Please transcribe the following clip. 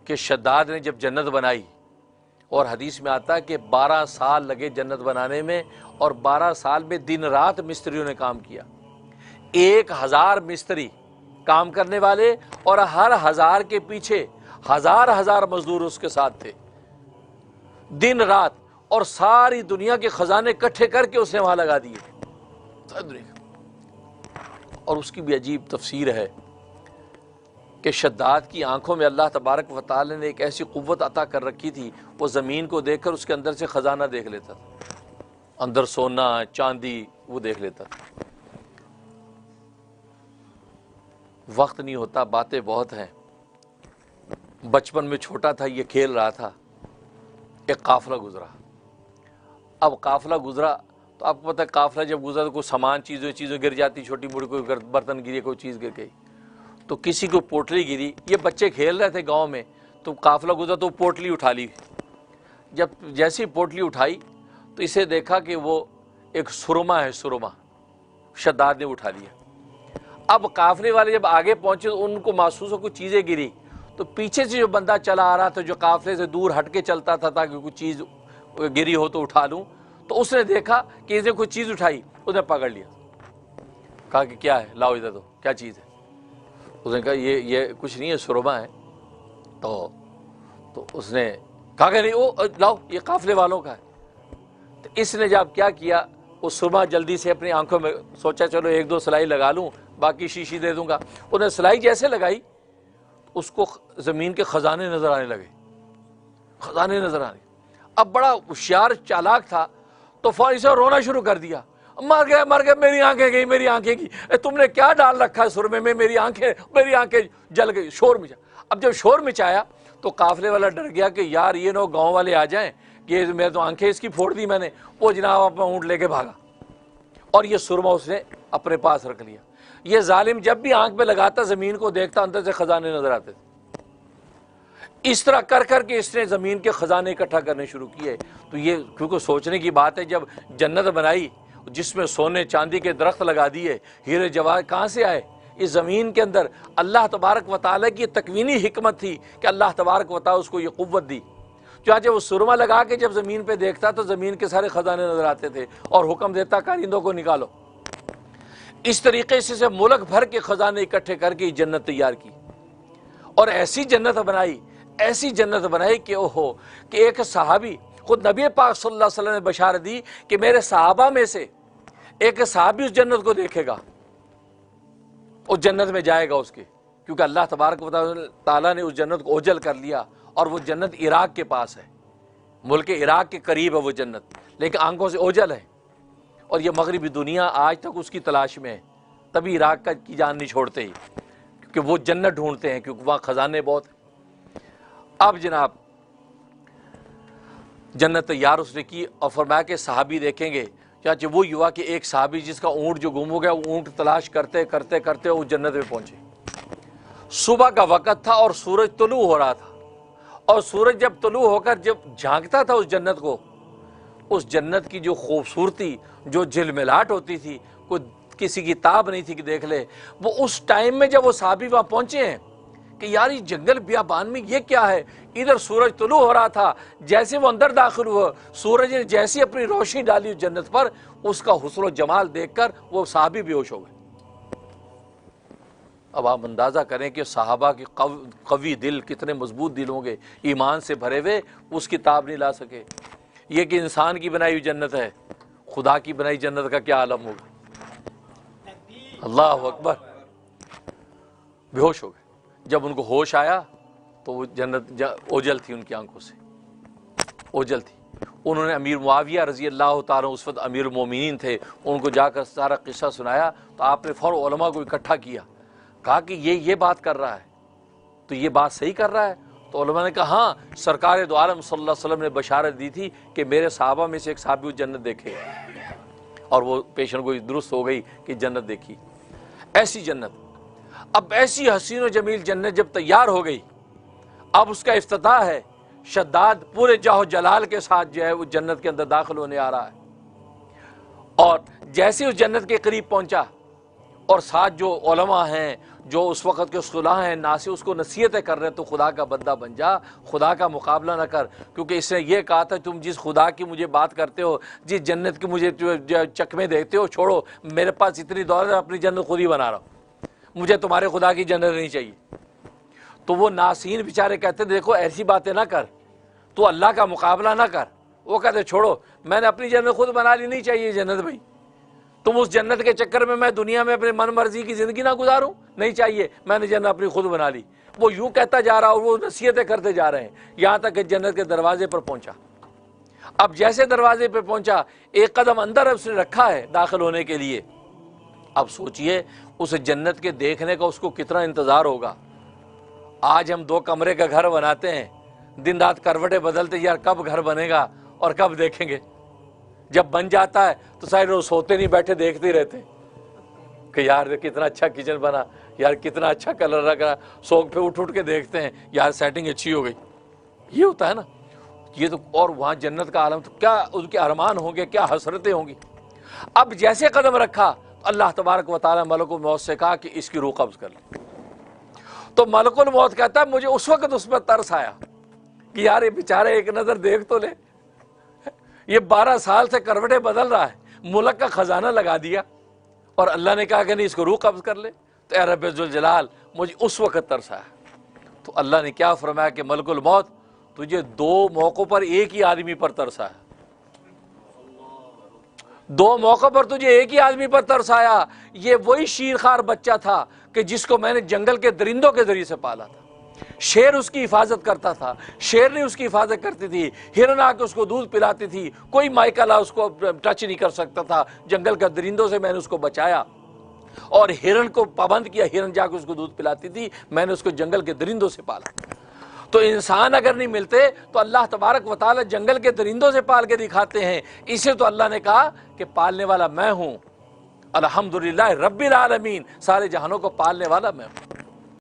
कि शद्दाद ने जब जन्नत बनाई, और हदीस में आता है कि 12 साल लगे जन्नत बनाने में, और 12 साल में दिन रात मिस्त्रियों ने काम किया। 1000 मिस्त्री काम करने वाले, और हर 1000 के पीछे हजार मजदूर उसके साथ थे दिन रात, और सारी दुनिया के खजाने इकट्ठे करके उसने वहां लगा दिए। और उसकी भी अजीब तफसीर है कि शद्दाद की आंखों में अल्लाह तबारक व तआला ने एक ऐसी कुव्वत अता कर रखी थी, वो ज़मीन को देखकर उसके अंदर से ख़जाना देख लेता था, अंदर सोना चांदी वो देख लेता था। वक्त नहीं होता, बातें बहुत हैं। बचपन में छोटा था, ये खेल रहा था, एक काफिला गुजरा। अब काफिला गुजरा तो आपको पता है, काफिला जब गुजरा तो कोई सामान चीज़ें गिर जाती, छोटी मोटी कोई बर्तन गिरी, कोई चीज़ गिर गई, तो किसी को पोटली गिरी। ये बच्चे खेल रहे थे गांव में, तो काफिला गुजरा तो पोटली उठा ली। जब जैसी पोटली उठाई तो इसे देखा कि वो एक सुरमा है, सुरमा शद्दाद ने उठा लिया। अब काफिले वाले जब आगे पहुंचे तो उनको महसूस हो कुछ चीज़ें गिरी, तो पीछे से जो बंदा चला आ रहा था, जो काफिले से दूर हट के चलता था ताकि कुछ चीज़ गिरी हो तो उठा लूँ, तो उसने देखा कि इसने कुछ चीज़ उठाई, उसने पकड़ लिया, कहा कि क्या है, लाओ इधर, तो क्या चीज़ है। उसने कहा ये कुछ नहीं है, सुरमा है। तो उसने कहा कि नहीं, वो लाओ, ये काफिले वालों का है। तो इसने जब क्या किया, वो सुरमा जल्दी से अपनी आंखों में सोचा चलो 1-2 सिलाई लगा लूँ, बाकी शीशी दे दूंगा। उन्हें सिलाई जैसे लगाई, उसको ज़मीन के ख़जाने नज़र आने लगे, ख़जाने नज़र आने। अब बड़ा होशियार चालाक था, तो फौरन से रोना शुरू कर दिया, मर गया, मेरी आंखें गई, मेरी आंखें गई, तुमने क्या डाल रखा है सुरमे में, मेरी आंखें जल गई। शोर मचा। अब जब शोर मचाया तो काफिले वाला डर गया कि यार ये ना गांव वाले आ जाएं कि मैं तो आंखें इसकी फोड़ दी मैंने। वो जनाब अपना ऊँट लेके भागा, और ये सुरमा उसने अपने पास रख लिया। ये जालिम जब भी आंख पे लगाता, जमीन को देखता, अंदर से खजाने नजर आते थे। इस तरह कर करके इसने ज़मीन के ख़जाने इकट्ठा करने शुरू किए। तो ये क्योंकि सोचने की बात है, जब जन्नत बनाई जिसमें सोने चांदी के दरख्त लगा दिए, हीरे जवाहर कहाँ से आए? इस ज़मीन के अंदर अल्लाह तबारक व तआला की तकवीनी हिकमत थी कि अल्लाह तबारक व तआला उसको ये क़ुव्वत दी। चाहे वो सुरमा लगा के जब ज़मीन पे देखता तो ज़मीन के सारे ख़जाने नज़र आते थे, और हुक्म देता कारिंदों को निकालो। इस तरीके से मुल्क भर के ख़जाने इकट्ठे करके जन्नत तैयार की, और ऐसी जन्नत बनाई कि ओहो, कि एक सहाबी, खुद नबी पाक सल्लल्लाहु अलैहि वसल्लम ने बशारत दी कि मेरे सहाबा में से एक सहाबी उस जन्नत को देखेगा, उस जन्नत में जाएगा उसके, क्योंकि अल्लाह तबारक व तआला ने उस जन्नत को ओझल कर लिया। और वो जन्नत इराक के पास है, मुल्क इराक के करीब है वो जन्नत, लेकिन आंखों से ओझल है, और ये मगरिबी दुनिया आज तक उसकी तलाश में है। तभी इराक की जान नहीं छोड़ते ही, क्योंकि वो जन्नत ढूंढते हैं, क्योंकि वहाँ ख़जाने बहुत हैं। अब जनाब जन्नत तैयार उसने की, और फरमाया कि सहाबी देखेंगे। चाचे वो युवा कि एक सहाबी जिसका ऊँट जो गुम हो गया, वो ऊँट तलाश करते करते करते वो जन्नत में पहुंचे। सुबह का वक़्त था और सूरज तुलू हो रहा था, और सूरज जब तुलू होकर जब झांकता था उस जन्नत को, उस जन्नत की जो खूबसूरती, जो झिलमिलाहट होती थी, कोई किसी की ताब नहीं थी कि देख ले। वो उस टाइम में जब वो सहाबी वहाँ पहुंचे हैं कि यार ये जंगल बियाबान में ये क्या है, इधर सूरज तुलू हो रहा था, जैसे वो अंदर दाखिल हुआ, सूरज ने जैसी अपनी रोशनी डाली जन्नत पर, उसका हुस्न जमाल देखकर वो सहाबी बेहोश हो गए। अब आप अंदाज़ा करें कि सहाबा के कवी दिल, कितने मजबूत दिल होंगे, ईमान से भरे हुए, उसकी ताब नहीं ला सके। ये कि इंसान की बनाई हुई जन्नत है, खुदा की बनाई जन्नत का क्या आलम होगा। अल्लाह अकबर। बेहोश हो गए। जब उनको होश आया तो वो जन्नत ओझल थी, उनकी आंखों से ओझल थी। उन्होंने अमीर मुआविया रज़ी अल्लाह ताला, उस वक्त अमीर मोमिनीन थे, उनको जाकर सारा किस्सा सुनाया। तो आपने फ़ौरन उलमा को इकट्ठा किया, कहा कि ये बात कर रहा है, तो ये बात सही कर रहा है। तो उलमा ने कहा हाँ, सरकार दो आलम सल्लल्लाहु अलैहि वसल्लम ने बशारत दी थी कि मेरे सहाबा में से एक सहाबी वो जन्नत देखे, और वो पेशन गोई दुरुस्त हो गई कि जन्नत देखी। ऐसी जन्नत, अब ऐसी हसीन व जमील जन्नत जब तैयार हो गई, अब उसका इफ्तिताह है। शद्दाद पूरे जाहो जलाल के साथ जो है वो जन्नत के अंदर दाखिल होने आ रहा है, और जैसे उस जन्नत के करीब पहुंचा और साथ जो उलमा हैं, जो उस वक़्त के सुलह हैं, नासी, उसको नसीहतें कर रहे हैं, तो खुदा का बंदा बन जा, खुदा का मुकाबला न कर। क्योंकि इसने ये कहा था, तुम जिस खुदा की मुझे बात करते हो, जिस जन्नत की मुझे चकमे देते हो, छोड़ो, मेरे पास इतनी दौलत है, अपनी जन्नत खुद ही बना रहा हूँ, मुझे तुम्हारे खुदा की जन्नत नहीं चाहिए। तो वो नासीन बेचारे कहते, देखो ऐसी बातें ना कर, तो अल्लाह का मुकाबला ना कर। वो कहते, छोड़ो, मैंने अपनी जन्नत खुद बना ली, नहीं चाहिए जन्नत भाई, तुम उस जन्नत के चक्कर में मैं दुनिया में अपने मन मर्जी की जिंदगी ना गुजारूं, नहीं चाहिए, मैंने जन्नत अपनी खुद बना ली। वो यूं कहता जा रहा और वो नसीहतें करते जा रहे हैं, यहां तक कि जन्नत के दरवाजे पर पहुंचा। अब जैसे दरवाजे पर पहुंचा, एक कदम अंदर उसने रखा है दाखिल होने के लिए। अब सोचिए उस जन्नत के देखने का उसको कितना इंतजार होगा। आज हम 2 कमरे का घर बनाते हैं, दिन रात करवटें बदलते, यार कब घर बनेगा और कब देखेंगे। जब बन जाता है तो सारे रोज सोते नहीं, बैठे देखते ही रहते कि यार कितना अच्छा किचन बना, यार कितना अच्छा कलर लग रहा, सोख पे उठ उठ के देखते हैं, यार सेटिंग अच्छी हो गई। ये होता है ना, ये तो। और वहां जन्नत का आलम, तो क्या उनके अरमान होंगे, क्या हसरतें होंगी। अब जैसे कदम रखा, अल्लाह तबारक व तआला मलकुल मौत से कहा कि इसकी रूह कब्ज कर ले। तो मलकुल मौत कहता है, मुझे उस वक्त उस पर तरस आया कि यार ये बेचारे एक नजर देख तो ले, ये 12 साल से करवटें बदल रहा है, मुल्क का खजाना लगा दिया, और अल्लाह ने कहा कि नहीं, इसको रूह कब्ज कर ले। तो या रब्बे जुल जलाल, मुझे उस वक्त तरस आया। तो अल्लाह ने क्या फरमाया कि मलकुल मौत, तुझे 2 मौकों पर एक ही आदमी पर तरस आया, 2 मौकों पर तुझे एक ही आदमी पर तरस आया। ये वही शीरखार बच्चा था कि जिसको मैंने जंगल के दरिंदों के जरिए से पाला था। शेर उसकी हिफाजत करता था, शेरनी उसकी हिफाजत करती थी, हिरन आके उसको दूध पिलाती थी, कोई माइकला उसको टच नहीं कर सकता था। जंगल के दरिंदों से मैंने उसको बचाया और हिरन को पाबंद किया, हिरन जाके उसको दूध पिलाती थी, मैंने उसको जंगल के दरिंदों से पाला। तो इंसान अगर नहीं मिलते तो अल्लाह तबारक व तआला जंगल के दरिंदों से पाल के दिखाते हैं। इसे तो अल्लाह ने कहा कि पालने वाला मैं हूं, अल्हम्दुलिल्लाह रब्बिल आलमीन, सारे जहानों को पालने वाला मैं हूं।